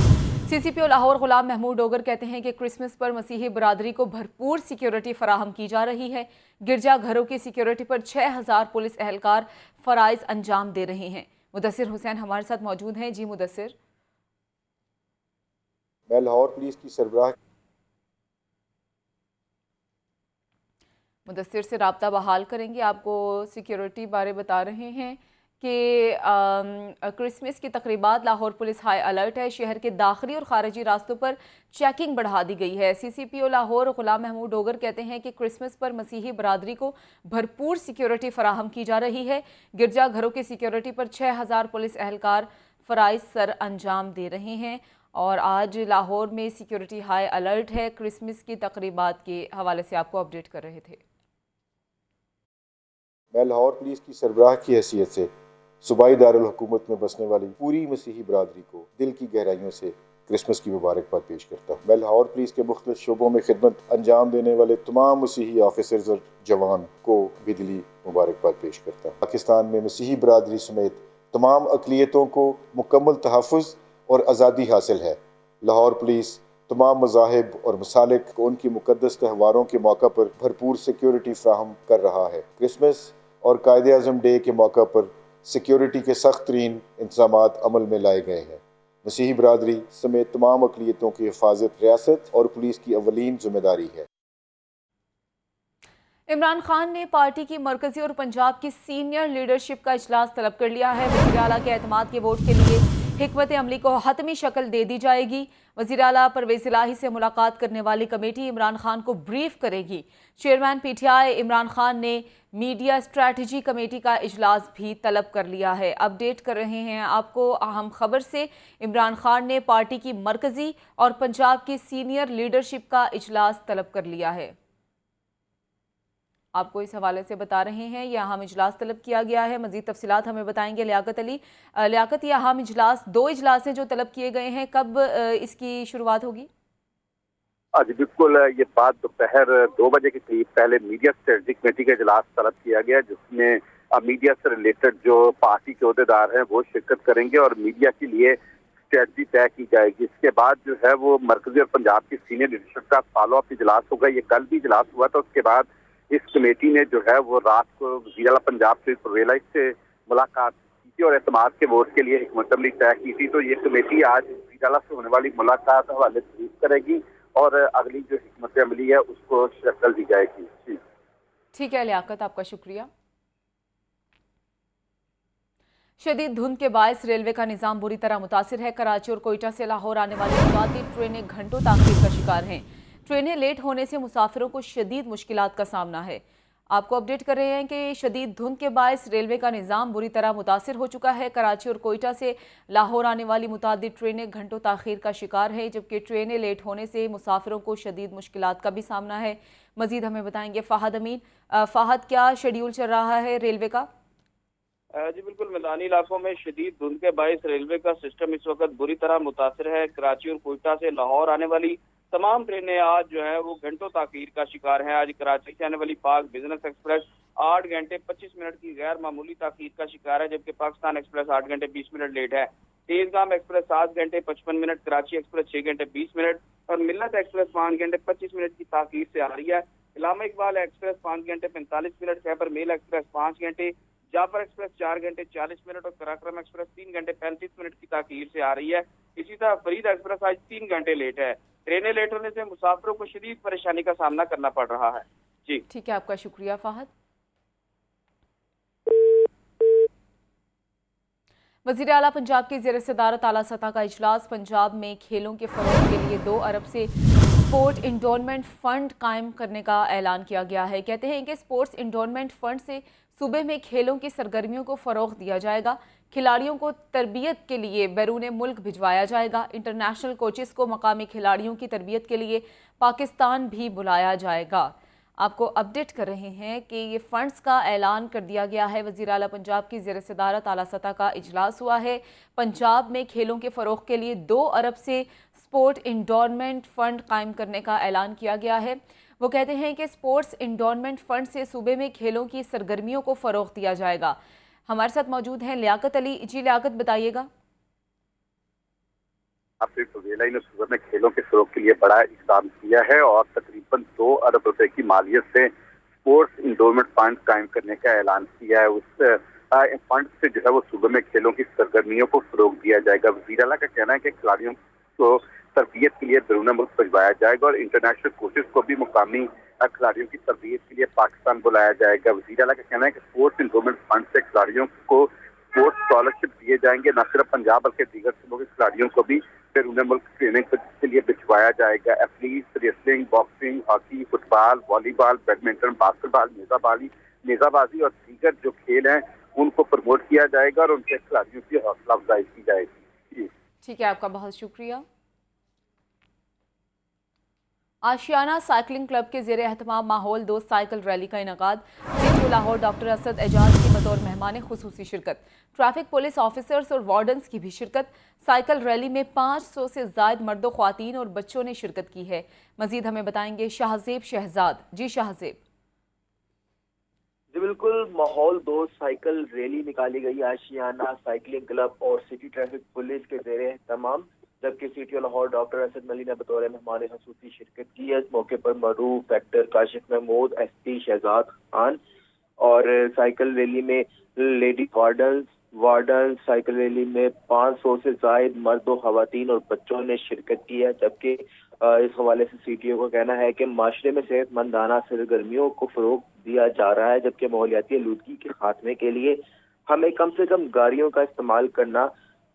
CCPO लाहौर गुलाम महमूद डोगर कहते हैं कि क्रिसमस पर मसीही बरादरी को भरपूर सिक्योरिटी फराहम की जा रही है। गिरजा घरों की सिक्योरिटी पर 6000 पुलिस एहलकार फ़राइज़ अंजाम दे रहे हैं। मुदस्सिर हुसैन हमारे साथ मौजूद हैं। जी मुदस्सिर। मैं लाहौर पुलिस की सरबराह मुदस्सिर से राब्ता बहाल करेंगे। आपको सिक्योरिटी बारे बता रहे हैं कि क्रिसमस की तकरीबात, लाहौर पुलिस हाई अलर्ट है। शहर के दाखिली और खारिजी रास्तों पर चेकिंग बढ़ा दी गई है। CCPO लाहौर गुलाम महमूद डोगर कहते हैं कि क्रिसमस पर मसीही बरादरी को भरपूर सिक्योरिटी फराहम की जा रही है। गिरजा घरों की सिक्योरिटी पर 6000 पुलिस एहलकार फ़राइज़ सर अंजाम दे रहे हैं। اور آج لاہور میں سیکیورٹی ہائی الرٹ ہے. کرسمس کی تقریبات کے حوالے سے آپ کو اپڈیٹ کر رہے تھے. میں لاہور پولیس کی سربراہ کی حیثیت سے صوبائی دارالحکومت میں بسنے والی پوری مسیحی برادری کو دل کی گہرائیوں سے کرسمس کی مبارکباد پیش کرتا ہوں. میں لاہور پولیس کے مختلف شعبوں میں خدمت انجام دینے والے تمام مسیحی آفیسرز اور جوان کو بھی دلی مبارکباد پیش کرتا ہوں. پاکستان میں مسیحی برادری سمیت تمام اقلیتوں کو مکمل تحفظ اور آزادی حاصل ہے. لاہور پولیس تمام مذاہب اور مسالک کو ان کی مقدس تہواروں کے موقع پر بھرپور سیکیورٹی فراہم کر رہا ہے. کرسمس اور قائد اعظم ڈے کے موقع پر سیکیورٹی کے سخت ترین انتظامات عمل میں لائے گئے ہیں. مسیحی برادری سمیت تمام اقلیتوں کی حفاظت ریاست اور پولیس کی اولین ذمہ داری ہے. عمران خان نے پارٹی کی مرکزی اور پنجاب کی سینئر لیڈرشپ کا اجلاس طلب کر لیا ہے. وزیر اعلیٰ کے اعتماد کے ووٹ کے لیے حکمت عملی کو حتمی شکل دے دی جائے گی. وزیر اعلیٰ پرویز الہی سے ملاقات کرنے والی کمیٹی عمران خان کو بریف کرے گی. Chairman P T I Imran Khan نے میڈیا اسٹریٹجی کمیٹی کا اجلاس بھی طلب کر لیا ہے. اپڈیٹ کر رہے ہیں آپ کو اہم خبر سے. عمران خان نے پارٹی کی مرکزی اور پنجاب کی سینئر لیڈرشپ کا اجلاس طلب کر لیا ہے. آپ کو اس حوالے سے بتا رہے ہیں یہ اہم اجلاس طلب کیا گیا ہے. مزید تفصیلات ہمیں بتائیں گے لیاقت علی. لیاقت، یہ اہم اجلاس، 2 اجلاس ہیں جو طلب کیے گئے ہیں، کب اس کی شروعات ہوگی؟ جی بالکل، یہ بات دوپہر 2 بجے کے قریب پہلے میڈیا اسٹریٹجی کمیٹی کا اجلاس طلب کیا گیا، جس میں میڈیا سے ریلیٹڈ جو پارٹی کے عہدیدار ہیں وہ شرکت کریں گے اور میڈیا کے لیے اسٹریٹجی طے کی جائے گی. اس کے بعد جو ہے وہ مرکزی اور پنجاب کی سینئر لیڈرشپ کا فالو اپ اجلاس ہوگا. یہ کل بھی اجلاس ہوا تھا. اس کے بعد اس کمیٹی نے جو ہے وہ رات کو وزیر اعلیٰ پنجاب سے پرویز الہی سے ملاقات کی تھی اور اعتماد کے ووٹ کے لیے حکمت عملی طے کی تھی. تو یہ کمیٹی آج وزیر اعلیٰ سے ہونے والی ملاقات حوالے سے بریف کرے گی اور اگلی جو حکمت عملی ہے اس کو شکل دی جائے گی. ٹھیک ہے لیاقت، آپ کا شکریہ. شدید دھند کے باعث ریلوے کا نظام بری طرح متاثر ہے. کراچی اور کوئٹہ سے لاہور آنے والی متعدد ٹرینیں گھنٹوں تاخیر کا شکار ہیں. ٹرینیں لیٹ ہونے سے مسافروں کو شدید مشکلات کا سامنا ہے. آپ کو اپڈیٹ کر رہے ہیں کہ شدید دھند کے باعث ریلوے کا نظام بری طرح متاثر ہو چکا ہے. کراچی اور کوئٹہ سے لاہور آنے والی متعدد ٹرینیں گھنٹوں تاخیر کا شکار ہیں، جبکہ ٹرینیں لیٹ ہونے سے مسافروں کو شدید مشکلات کا بھی سامنا ہے. مزید ہمیں بتائیں گے فہد امین. فہد، کیا شیڈیول چل رہا ہے ریلوے کا؟ جی بالکل، میدانی علاقوں میں شدید دھند کے باعث ریلوے کا سسٹم اس وقت بری طرح متاثر ہے. کراچی اور کوئٹہ سے لاہور آنے والی تمام ٹرینیں آج جو ہے وہ گھنٹوں تاخیر کا شکار ہیں. آج کراچی سے آنے والی پاک بزنس ایکسپریس 8 گھنٹے 25 منٹ کی غیر معمولی تاخیر کا شکار ہے، جبکہ پاکستان ایکسپریس 8 گھنٹے 20 منٹ لیٹ ہے. تیز گام ایکسپریس 7 گھنٹے 55 منٹ، کراچی ایکسپریس 6 گھنٹے 20 منٹ اور ملت ایکسپریس 5 گھنٹے 25 منٹ کی تاخیر سے آ رہی ہے. علامہ اقبال ایکسپریس 5 گھنٹے 45 منٹ، خیبر میل ایکسپریس 5 گھنٹے، جعفر ایکسپریس 4 گھنٹے 40 منٹ اور قراقرم ایکسپریس 3 گھنٹے 35 منٹ کی تاخیر سے آ رہی ہے. اسی طرح فرید ایکسپریس آج 3 گھنٹے لیٹ ہے. ٹرینیں لیٹ ہونے سے مسافروں کو شدید پریشانی کا سامنا کرنا پڑ رہا ہے. جی ٹھیک ہے، آپ کا شکریہ فہد. وزیر اعلیٰ پنجاب کی زیر صدارت اعلیٰ سطح کا اجلاس. پنجاب میں کھیلوں کے فروغ کے لیے 2 ارب سے اسپورٹ انڈورمنٹ فنڈ قائم کرنے کا اعلان کیا گیا ہے. کہتے ہیں کہ اسپورٹس انڈورمنٹ فنڈ سے صوبے میں کھیلوں کی سرگرمیوں کو فروغ دیا جائے گا. کھلاڑیوں کو تربیت کے لیے بیرون ملک بھجوایا جائے گا. انٹرنیشنل کوچز کو مقامی کھلاڑیوں کی تربیت کے لیے پاکستان بھی بلایا جائے گا. آپ کو اپڈیٹ کر رہے ہیں کہ یہ فنڈز کا اعلان کر دیا گیا ہے. وزیر اعلیٰ پنجاب کی زیر صدارت اعلیٰ سطح کا اجلاس ہوا ہے. پنجاب میں کھیلوں کے فروغ کے لیے 2 ارب سے اسپورٹ انڈورمنٹ فنڈ قائم کرنے کا اعلان کیا گیا ہے. وہ کہتے ہیں کہ اسپورٹس انڈورمنٹ فنڈ سے صوبے میں کھیلوں کی سرگرمیوں کو فروغ دیا جائے گا. ہمارے ساتھ موجود ہیں لیاقت علی. جی لیاقت، بتائیے گا. پرویز الہی نے صوبے میں کھیلوں کے فروغ کے لیے بڑا اقدام کیا ہے اور تقریباً 2 ارب روپے کی مالیت سے اسپورٹس انڈورمنٹ فنڈ قائم کرنے کا اعلان کیا ہے. اس فنڈ سے جو ہے وہ صوبے میں کھیلوں کی سرگرمیوں کو فروغ دیا جائے گا. وزیر اعلیٰ کا کہنا ہے کہ کھلاڑیوں کو تربیت کے لیے بیرون ملک بھجوایا جائے گا اور انٹرنیشنل کوچز کو بھی مقامی کھلاڑیوں کی تربیت کے لیے پاکستان بلایا جائے گا. وزیر اعلیٰ کا کہنا ہے کہ اسپورٹس انڈورمنٹ فنڈ سے کھلاڑیوں کو اسپورٹس اسکالرشپ دیے جائیں گے. نہ صرف پنجاب بلکہ دیگر صوبوں کے کھلاڑیوں کو بھی بیرون ملک ٹریننگ کے لیے بھجوایا جائے گا. Athletes wrestling, boxing, hockey, football, volleyball, badminton, basket بال، نیزہ بازی اور دیگر جو کھیل ہیں ان کو پروموٹ کیا جائے گا اور ان کے کھلاڑیوں کی حوصلہ افزائی کی جائے گی. ٹھیک ہے، آپ کا بہت شکریہ. आशियाना साइकिलिंग क्लब के ज़ेर एहतमाम माहौल दोस्त साइकिल रैली का इनकाद। सीटीओ लाहौर डॉक्टर असद एजाज की बतौर मेहमान खुसूसी शिरकत। ट्रैफिक पुलिस ऑफिसर्स और वार्डन्स की भी शिरकत। साइकिल रैली में 500 से ज़ायद मर्दों, ख्वातीन और बच्चों ने शिरकत की है। मजीद हमें बताएंगे शाहजेब शहजाद। जी शाहजेब। जी बिल्कुल, माहौल दोस्त साइकिल रैली निकाली गई आशियाना साइकिलिंग क्लब और सिटी ट्रैफिक पुलिस के ज़ेर एहतमाम, जबकि सीटीओ लाहौर डॉक्टर असद मली ने बतौर मेहमान खसूसी शिरकत की है। इस मौके पर मरूफ एक्टर काशिफ महमूद, एसपी शहजाद खान और साइकिल रैली में लेडी वार्डन साइकिल रैली में 500 से जायद मर्दों, खवातीन और बच्चों ने शिरकत की है। जबकि इस हवाले से सीटीओ का कहना है कि माशरे में सेहतमंदाना सरगर्मियों को फरोग दिया जा रहा है, जबकि माहौलियाती आलूदगी के खात्मे के लिए हमें कम से कम गाड़ियों का इस्तेमाल करना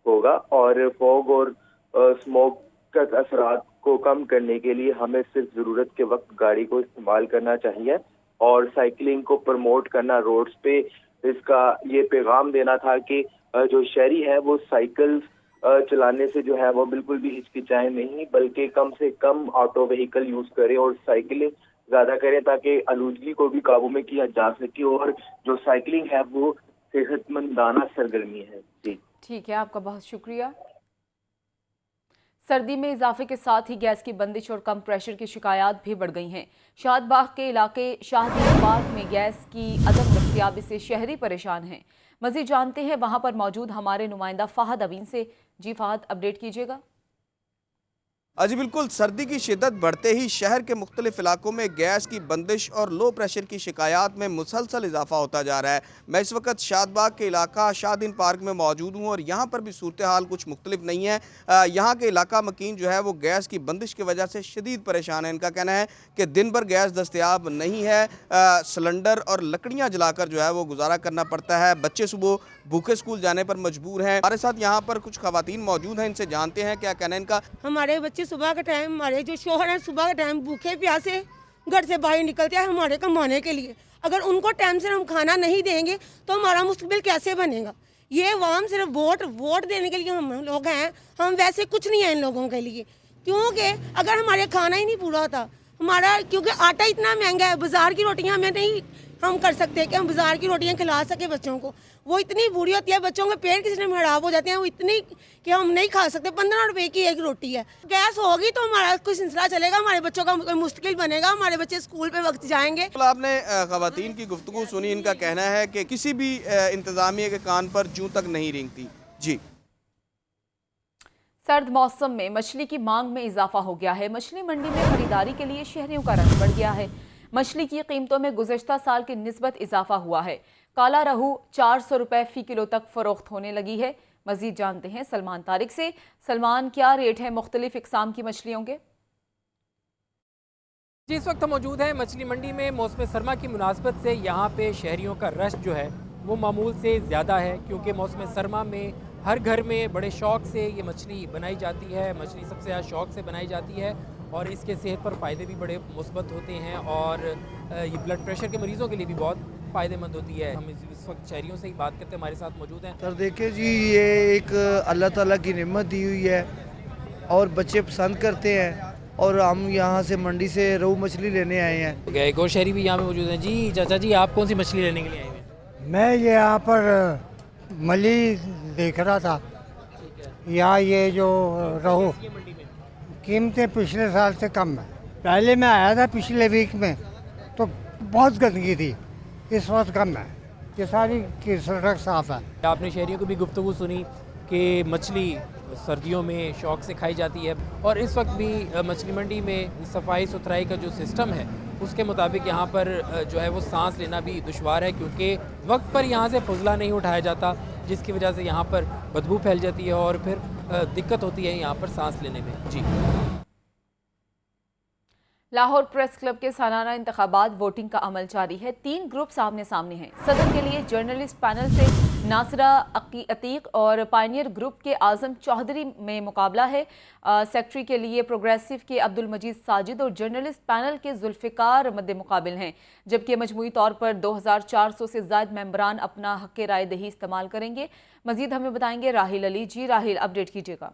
होगा और फॉग और स्मोक के असरात को कम करने के लिए हमें सिर्फ ज़रूरत के वक्त गाड़ी को इस्तेमाल करना चाहिए और साइकिलिंग को प्रमोट करना रोड्स पे। इसका ये पैगाम देना था कि जो शहरी है वो साइकिल चलाने से जो है वो बिल्कुल भी हिचकिचाए नहीं, बल्कि कम से कम ऑटो व्हीकल यूज़ करें और साइकिलिंग ज़्यादा करें ताकि आलूदगी को भी काबू में किया जा सके। और जो साइकिलिंग है वो सेहतमंदाना सरगर्मी है। जी ठीक है, आपका बहुत शुक्रिया। सर्दी में इजाफे के साथ ही गैस की बंदिश और कम प्रेशर की शिकायत भी बढ़ गई हैं। शादबाग के इलाके शाहदीन पार्क में गैस की अदम दस्तयाबी से शहरी परेशान हैं। मज़ीद जानते हैं वहां पर मौजूद हमारे नुमाइंदा फ़हद अमीन से। जी फ़हद, अपडेट कीजिएगा। जी बिल्कुल, सर्दी की शिद्दत बढ़ते ही शहर के मुख्तलिफ इलाकों में गैस की बंदिश और लो प्रेशर की शिकायत में मुसलसल इजाफा होता जा रहा है। मैं इस वक्त शादबाग के इलाका शाहदीन पार्क में मौजूद हूँ और यहाँ पर भी सूरत हाल कुछ मुख्तलिफ नहीं है। यहाँ के इलाका मकीन जो है वो गैस की बंदिश की वजह से शदीद परेशान है। इनका कहना है कि दिन भर गैस दस्तयाब नहीं है, सिलेंडर और लकड़ियाँ जलाकर जो है वो गुजारा करना पड़ता है। बच्चे सुबह भूखे स्कूल जाने पर मजबूर हैं। हमारे साथ यहाँ पर कुछ खवातीन मौजूद हैं, इनसे जानते हैं क्या कहना है इनका। हमारे बच्चे सुबह के टाइम, हमारे जो शोहर हैं सुबह के टाइम भूखे प्यासे घर से बाहर निकलते हैं हमारे कमाने के लिए। अगर उनको टाइम से हम खाना नहीं देंगे तो हमारा मुस्तकबिल कैसे बनेगा। ये अवाम सिर्फ वोट देने के लिए हम लोग हैं, हम वैसे कुछ नहीं है इन लोगों के लिए। क्योंकि अगर हमारे खाना ही नहीं पूरा होता हमारा, क्योंकि आटा इतना महंगा है, बाज़ार की रोटियाँ हमें नहीं हम कर सकते कि हम बाज़ार की रोटियाँ खिला सके बच्चों को। वो इतनी बुरी होती है, बच्चों के पेट किसी में खराब हो जाते हैं, वो इतनी कि हम नहीं खा सकते। 15 रुपए की एक रोटी है। गैस होगी तो हमारा कोई सिलसिला चलेगा, हमारे बच्चों का कोई मुश्किल बनेगा, हमारे बच्चे स्कूल पे वक्त जाएंगे। आपने खवातीन की गुफ्तगू सुनी, इनका कहना है कि किसी भी इंतजामिया के कान पर जूं तक नहीं रेंगती। जी, सर्द मौसम में मछली की मांग में इजाफा हो गया है। मछली मंडी में खरीदारी के लिए शहरियों का रश बढ़ गया है। मछली की कीमतों में गुज़श्ता साल की निस्बत इजाफा हुआ है। काला रहू 400 रुपए फ़ी किलो तक फ़रोख्त होने लगी है। मज़ीद जानते हैं सलमान तारिक से। सलमान, क्या रेट है मुख्तलिफ इक़साम की मछलियों के? जी, इस वक्त मौजूद है मछली मंडी में। मौसम सरमा की मुनासबत से यहाँ पे शहरियों का रश जो है वो मामूल से ज़्यादा है, क्योंकि मौसम सरमा में हर घर में बड़े शौक़ से ये मछली बनाई जाती है। मछली सबसे ज़्यादा शौक़ से बनाई जाती है और इसके सेहत पर फ़ायदे भी बड़े मुस्बत होते हैं और ये ब्लड प्रेशर के मरीज़ों के लिए भी बहुत फ़ायदेमंद होती है। हम इस वक्त शहरियों से ही बात करते हैं, हमारे साथ मौजूद हैं। सर देखिए जी, ये एक अल्लाह ताला की नेमत दी हुई है और बच्चे पसंद करते हैं और हम यहाँ से मंडी से रोहू मछली लेने आए हैं। एक और शहरी भी यहाँ पे मौजूद हैं। जी चाचा जी, आप कौन सी मछली लेने के लिए आए हैं? मैं ये यहाँ पर मछली देख रहा था। यहाँ ये जो रोहू कीमतें पिछले साल से कम है। पहले मैं आया था पिछले वीक में तो बहुत गंदगी थी, इस वक्त कम है, ये सारी की सड़क साफ है। आपने शहरियों को भी गुफ्तगू सुनी कि मछली सर्दियों में शौक़ से खाई जाती है और इस वक्त भी मछली मंडी में सफाई सुथराई का जो सिस्टम है उसके मुताबिक यहाँ पर जो है वो सांस लेना भी दुश्वार है, क्योंकि वक्त पर यहाँ से फजला नहीं उठाया जाता, जिसकी वजह से यहाँ पर बदबू फैल जाती है और फिर दिक्कत होती है यहाँ पर सांस लेने में। जी, लाहौर प्रेस क्लब के सालाना इंतखाबात वोटिंग का अमल जारी है। 3 ग्रुप आमने सामने हैं। सदर के लिए जर्नलिस्ट पैनल से नासिरा अतीक और पायनियर ग्रुप के आज़म चौधरी में मुकाबला है। सेक्रेटरी के लिए प्रोग्रेसिव के अब्दुल मजीद साजिद और जर्नलिस्ट पैनल के जुल्फ़िकार मद्दे मुकाबिल हैं, जबकि मजमूई तौर पर 2400 से ज़ायद मेंबरान अपना हक़ राय दही इस्तेमाल करेंगे। मज़ीद हमें बताएंगे राहिल अली। जी राहिल, अपडेट कीजिएगा।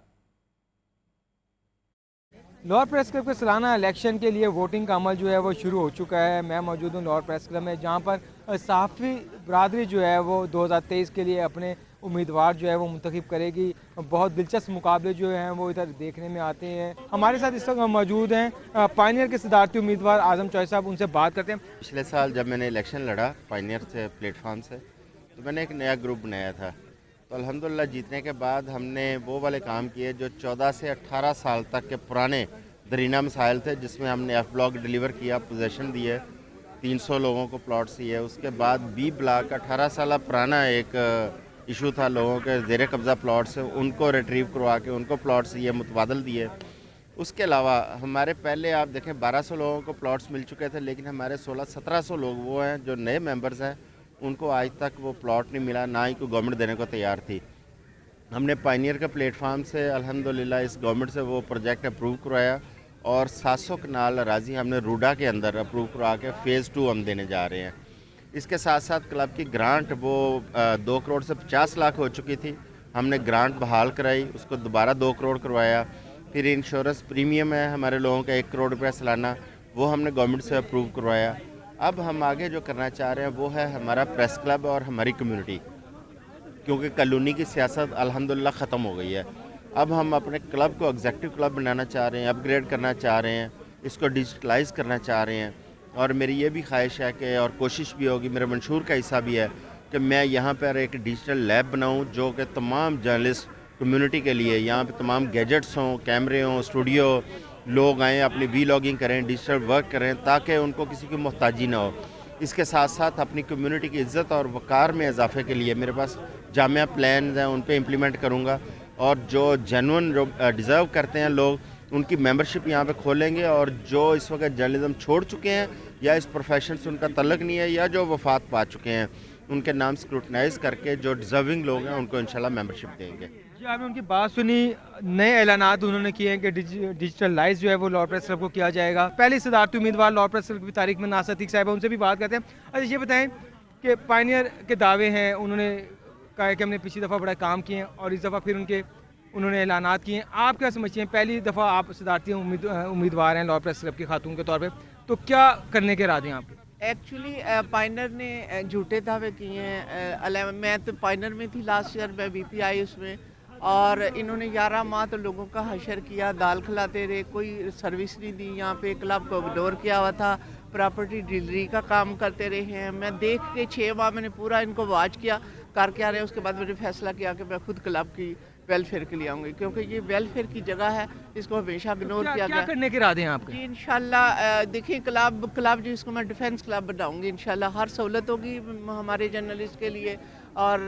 लाहौर प्रेस क्लब के सालाना इलेक्शन के लिए वोटिंग का अमल जो है वो शुरू हो चुका है। मैं मौजूद हूँ लाहौर प्रेस क्लब में, जहाँ पर सहाफ़ी बरादरी जो है वो 2023 के लिए अपने उम्मीदवार जो है वो मुंतखब करेगी। बहुत दिलचस्प मुकाबले जो हैं वो इधर देखने में आते हैं। हमारे साथ इस वक्त मौजूद हैं पायनियर के सदारती उम्मीदवार आज़म चौधरी साहब, उनसे बात करते हैं। पिछले साल जब मैंने इलेक्शन लड़ा पायनियर से प्लेटफार्म से, तो मैंने एक नया ग्रुप बनाया था। तो अल्हम्दुलिल्लाह जीतने के बाद हमने वो वाले काम किए जो 14 से 18 साल तक के पुराने दरीना मसाइल थे, जिसमें हमने F ब्लॉक डिलीवर किया, पोजेसन दिए, 300 लोगों को प्लॉट्स दिए। उसके बाद B ब्लॉक 18 साल पुराना एक इशू था, लोगों के ज़ेर कब्ज़ा प्लॉट्स, उनको रिट्रीव करवा के उनको प्लॉट्स दिए, मुतबादल दिए। उसके अलावा हमारे पहले आप देखें 1200 लोगों को प्लॉट्स मिल चुके थे, लेकिन हमारे 1600-1700 लोग वो हैं जो नए मेंबर्स हैं, उनको आज तक वो प्लॉट नहीं मिला, ना ही कोई गवर्नमेंट देने को तैयार थी। हमने पायनियर के प्लेटफार्म से अल्हम्दुलिल्लाह इस गवर्नमेंट से वो प्रोजेक्ट अप्रूव करवाया और 700 कनाल अराजी हमने रूडा के अंदर अप्रूव करवा के फ़ेज़ 2 हम देने जा रहे हैं। इसके साथ साथ क्लब की ग्रांट वो 2 करोड़ से 50 लाख हो चुकी थी, हमने ग्रांट बहाल कराई, उसको दोबारा 2 करोड़ करवाया। फिर इंश्योरेंस प्रीमियम है हमारे लोगों का 1 करोड़ रुपया सालाना, वो हमने गवर्नमेंट से अप्रूव करवाया। अब हम आगे जो करना चाह रहे हैं वो है हमारा प्रेस क्लब और हमारी कम्युनिटी, क्योंकि कॉलोनी की सियासत अल्हम्दुलिल्लाह ख़त्म हो गई है। अब हम अपने क्लब को एग्जेक्टिव क्लब बनाना चाह रहे हैं, अपग्रेड करना चाह रहे हैं, इसको डिजिटलाइज करना चाह रहे हैं। और मेरी ये भी ख्वाहिश है कि, और कोशिश भी होगी, मेरे मंशूर का हिस्सा भी है कि मैं यहाँ पर एक डिजिटल लैब बनाऊँ जो कि तमाम जर्नलिस्ट कम्युनिटी के लिए, यहाँ पे तमाम गैजेट्स हों, कैमरे हों, स्टूडियो, लोग आएँ अपनी वीलॉगिंग करें, डिजिटल वर्क करें, ताकि उनको किसी की मोहताजी ना हो। इसके साथ साथ अपनी कम्युनिटी की इज़्ज़त और वक़ार में इजाफे के लिए मेरे पास जामिया प्लान हैं, उन पे इम्प्लीमेंट करूँगा। और जो जेन्युइन जो डिज़र्व करते हैं लोग, उनकी मेंबरशिप यहाँ पे खोलेंगे। और जो इस वक्त जर्नलिज्म छोड़ चुके हैं या इस प्रोफेशन से उनका तल्लुक़ नहीं है या जो वफ़ात पा चुके हैं, उनके नाम स्क्रूटनाइज करके जो डिज़र्विंग लोग हैं उनको इंशाल्लाह मेंबरशिप देंगे। जी, आपने उनकी बात सुनी। नए ऐलानात उन्होंने किए हैं कि डिजिटलाइज जो है वो लाहौर प्रेस क्लब को किया जाएगा। पहले सदारती उम्मीदवार लाहौर प्रेस क्लब की तारीख में नासिर अतीक साहब है, उनसे भी बात करते हैं। अच्छा, ये बताएं कि पायनियर के दावे हैं, उन्होंने कहा है कि हमने पिछली दफ़ा बड़ा काम किए हैं और इस दफ़ा फिर उन्होंने ऐलानात किए हैं। आप क्या समझते हैं, पहली दफ़ा आप सदारती उम्मीदवार हैं लाहौर प्रेस क्लब की खातून के तौर पर, तो क्या करने के इरादे हैं आपके? एक्चुअली पायनियर ने झूठे दावे किए हैं। मैं तो पायनियर में थी लास्ट ईयर, मैं BPI उसमें, और इन्होंने 11 माह तो लोगों का हशर किया, दाल खिलाते रहे, कोई सर्विस नहीं दी। यहाँ पे क्लब को इग्नोर किया हुआ था, प्रॉपर्टी डीलरी का काम करते रहे हैं। मैं देख के 6 माह मैंने पूरा इनको वॉच किया करके आ रहे हैं। उसके बाद मैंने फैसला किया कि मैं खुद क्लब की वेलफेयर के लिए आऊँगी, क्योंकि ये वेलफेयर की जगह है, इसको हमेशा इग्नोर किया गया। क्या करने के इरादे हैं आपके? जी इंशाल्लाह देखिए, क्लब जिसको मैं डिफेंस क्लब बनाऊँगी, इंशाल्लाह हर सहूलत होगी हमारे जर्नलिस्ट के लिए। और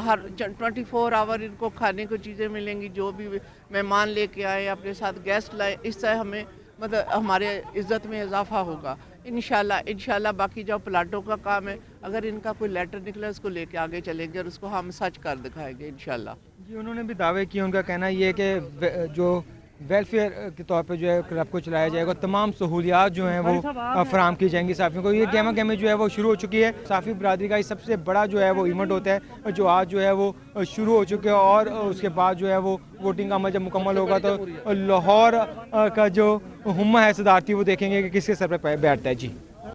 हर 24 आवर इनको खाने को चीज़ें मिलेंगी, जो भी मेहमान लेके आए अपने साथ गेस्ट लाए, इससे हमें मतलब हमारे इज़्ज़त में इजाफा होगा इंशाल्लाह। बाकी जो प्लाटों का काम है, अगर इनका कोई लेटर निकला उसको लेके आगे चलेंगे और उसको हम सच कर दिखाएंगे इंशाल्लाह। जी, उन्होंने भी दावे किए। उनका कहना ये है कि जो वेलफेयर के तौर पे जो है क्लब को चलाया जाएगा, तमाम सहूलियात जो हैं वो फराहम की जाएंगी साफ़ियों को। ये गहमा गहमी जो है वो शुरू हो चुकी है। साफ़ी बरादरी का ये सबसे बड़ा जो है वो इवेंट होता है जो आज जो है वो शुरू हो चुके हैं। और उसके बाद जो है वो वोटिंग का अमल जब मुकम्मल होगा तो लाहौर का जो हुम्मा है सदारती, वो देखेंगे कि किसके सर पर बैठता है। जी।